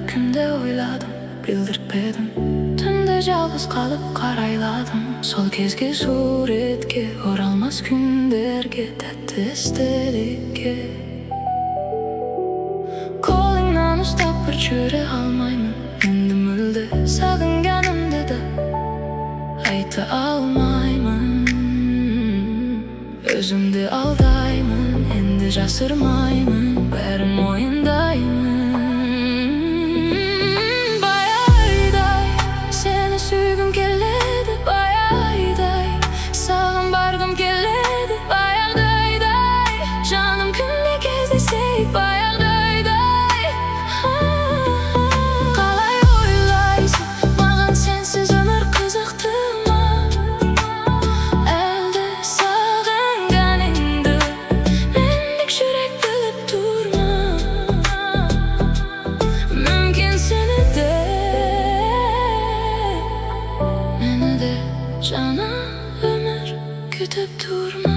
күнде ойладым, білдірпедім. Түнде жалғыз қалып қарайладым, сол кезге суретке, оралмас күндерге, тәтті естелікке. Қолыңнан ұстап бір жүре алмаймын, енді мүлде сағынғанымды да айта алмаймын. Өзімді алдаймын, енді жасырмаймын, бәрін мойындаймын. Баяғыдай сені сүйгім келеді, баяғыдай саған барғым келеді, баяғыдай жаным күнде кездесейік, баяғыдай. Қалай ойлайсың, маған сенсіз өмір қызықты ма? Әлде сағынғаныңды мендік жүрек біліп тұр ма? Мүмкін сені де, мені де жаңа өмір күтіп тұр ма?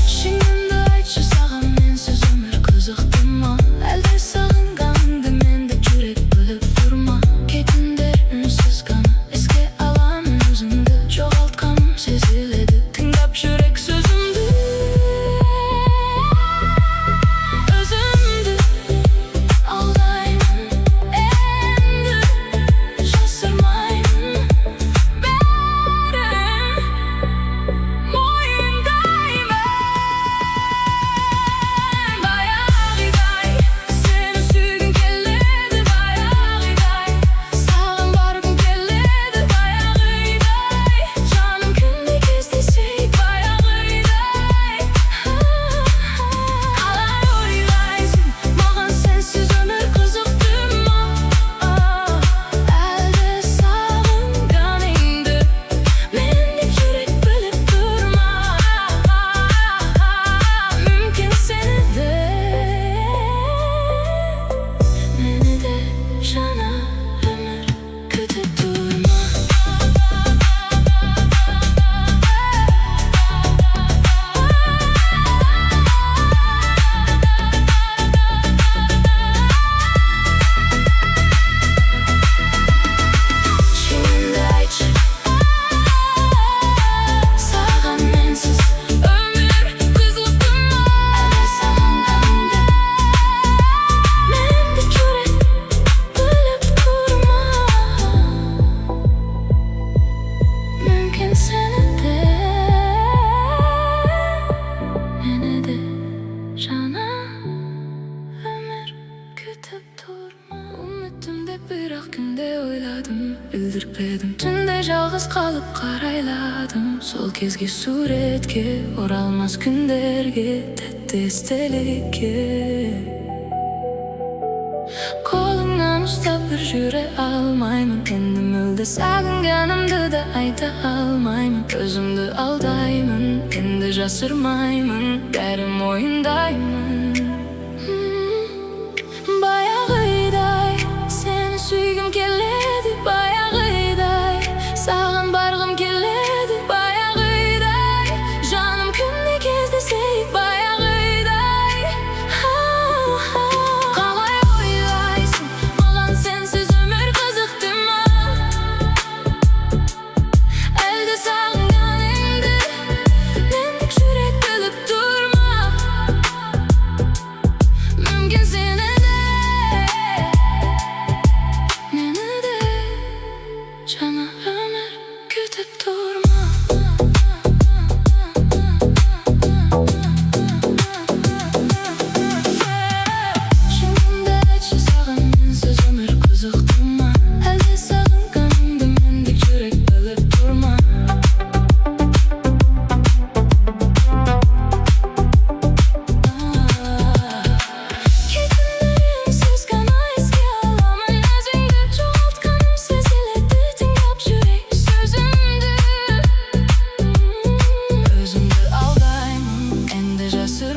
Шынымды айтшы, саған менсіз өмір қызықты ма? Әлде сағынғаныңды мендік жүрек біліп тұр ма? Кетіңдер үнсіз ғана еске аламын өзімді, жоғалтқаным сезіледі, тыңдап жүрек сөзімді. Өзімді алдаймын, енді жасырмаймын, бәрін мойындаймын. Баяғыдай сені сүйгім келеді, баяғыдай саған барғым келеді, баяғыдай жаным күнде кездесейік, баяғыдай. Қалай ойлайсың, маған сенсіз өмір қызықты ма? Әлде сағынғаныңды мендік жүрек біліп тұр ма? Мүмкін сені де, мені де жаңа өмір күтіп тұр ма? Шынымды айтшы, саған менсіз өмір қызықты ма? Әлде сағынғаныңды мендік жүрек біліп тұр ма? Мүмкін сені де, мені де жаңа өмір күтіп тұр ма? Үмітімді бірақ күнде ойладым, білдірпедім. Түнде жалғыз қалып қарайладым, сол кезге суретке, оралмас күндерге, тәтті естелікке. Қолыңнан ұстап бір жүре алмаймын, енді мүлде сағынғанымды да айта алмаймын. Өзімді алдаймын, енді жасырмаймын, бәрін мойындаймын. Баяғыдай сені сүйгім келеді, баяғыдай саған барғым келеді, баяғыдай жаным күнде кездесейік, баяғыдай. Қалай ойлайсың, маған сенсіз өмір қызықты ма? Әлде сағынғаныңды мендік жүрек біліп тұр ма? Мүмкін сені де, мені де жаңа өмір күтіп тұр ма? Шынымды айтшы, саған менсіз өмір қызықты ма? Әлде сағынғаныңды мендік жүрек біліп тұр ма? Кетіңдер үнсіз ғана еске аламын өзіңді, жоғалтқаным сезіледі, тыңдап жүрек сөзімді. Өзімді алдаймын, енді жасырмаймын.